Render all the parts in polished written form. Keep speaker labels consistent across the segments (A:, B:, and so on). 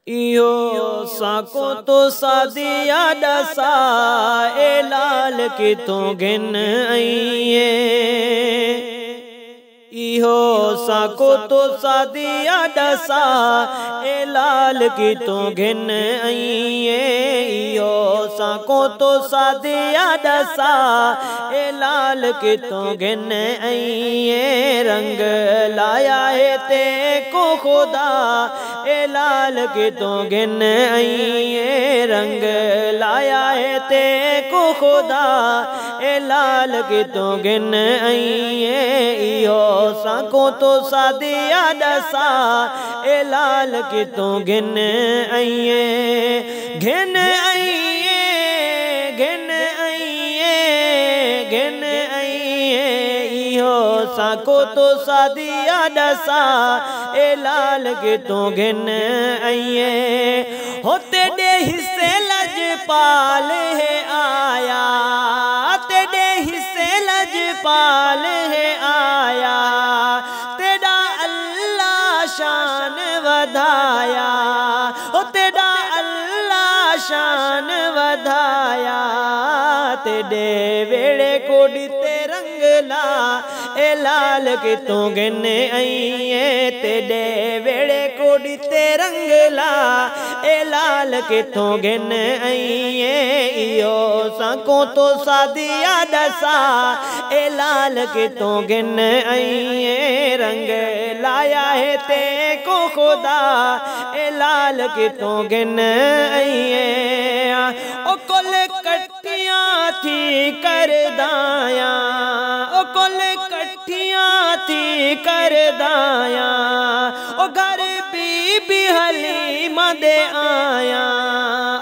A: इहो साको तो सादिया दसा ए लाल की तो गिन आईए। इहो साको तो सादिया दसा ए लाल की तो गिन आईए। इहो साको तो सादिया दसा ए लाल की तो गिन आईए। रंग लाया है ते को खुदा ए लाल की तो गिन आईए। रंग लाया है ते को खुदा ए लाल की तो गिन आईए। इहो साको तो सादिया दसा ए लाल की तो गिन आईए। गिन आईए गिन आईए गिन आईए। इहो साको तो सादिया दसा ए लाल की तो गिन आईए। हो तेरे हिस्से लजपाल है आया, तेरे हिस्से लजपाल है आया। तेरा अल्लाह शान वधाया, ओ तेरा अल्लाह शान वधाया। तेरे वेड़े कोड़ी ते रंगला ए लाल की तो गिन आईए। तेरे वेड़े कोड़ी ते रंगला ए लाल की तो गिन आईए। इहो साको तो सादिया दसा ए लाल की तो गिन आईए। रंग लाया है ते को खुदा ए लाल की तो गिन आईए। ओ कुल कट्टियां थी कर दाया, ओ कुल कट्टियां थी कर दाया। ओ घर बीबी हलीमा दे आया,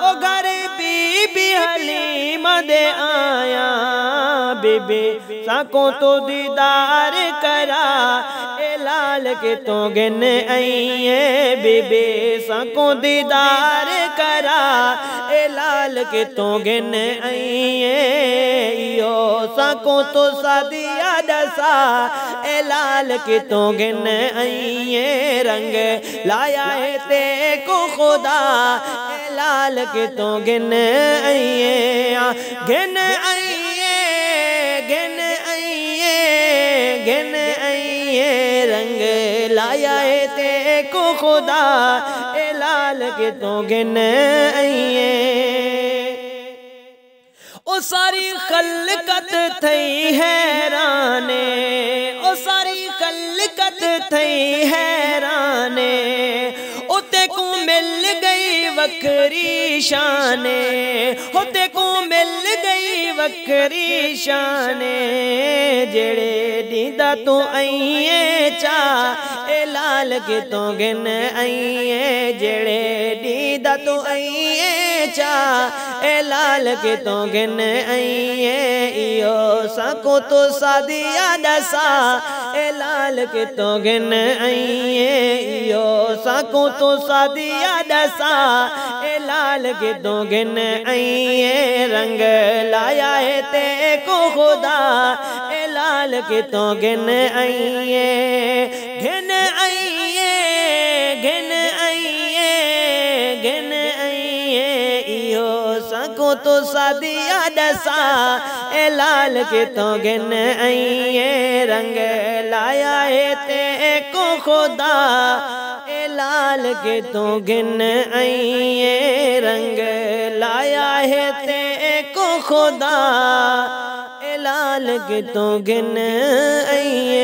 A: ओ घर बीबी हलीमा दे आया। बीबी साको तो दीदार करा ए लाल के तो गिन आईए। बीबी साको दीदार करा ए लाल के तो गिन आईए। इहो साको तो सादिया दसा ए लाल के तो गिन आईए। रंग लाया है ते को खुदा ए लाल के तो गिन आईए। गिन आईए गिन आईए गिन आईए। रंग लाया है ते को खुदा ए लाल के तो गिन आईए। ओ सारी खलकत थई हैराने, ओ सारी खलकत थई हैराने। उते को मिल गई वक्री शाने, उते को मिल गई वक्री शाने। जेड़े दीदा तो आईए चा ए लाल के तो गिन आईए। जेड़े दीदा तो आईए चा ए लाल के तो गिन आईए। इहो साको तो सादिया दसा ए लाल के तो गिन आईए। इहो साको तो सादिया दसा ए लाल के तो गिन आईए। रंग लाया है ते को खुदा ए लाल के तो गिन आईए। गिन आईए गिन आईए गिन आईए। इहो साको तो सादिया दसा ए लाल के तो गिन आईए। रंग लाया है ते को खुदा ए लाल के तो गिन आईए। रंग लाया है ते को खुदा ए लाल के तो गिन आईए।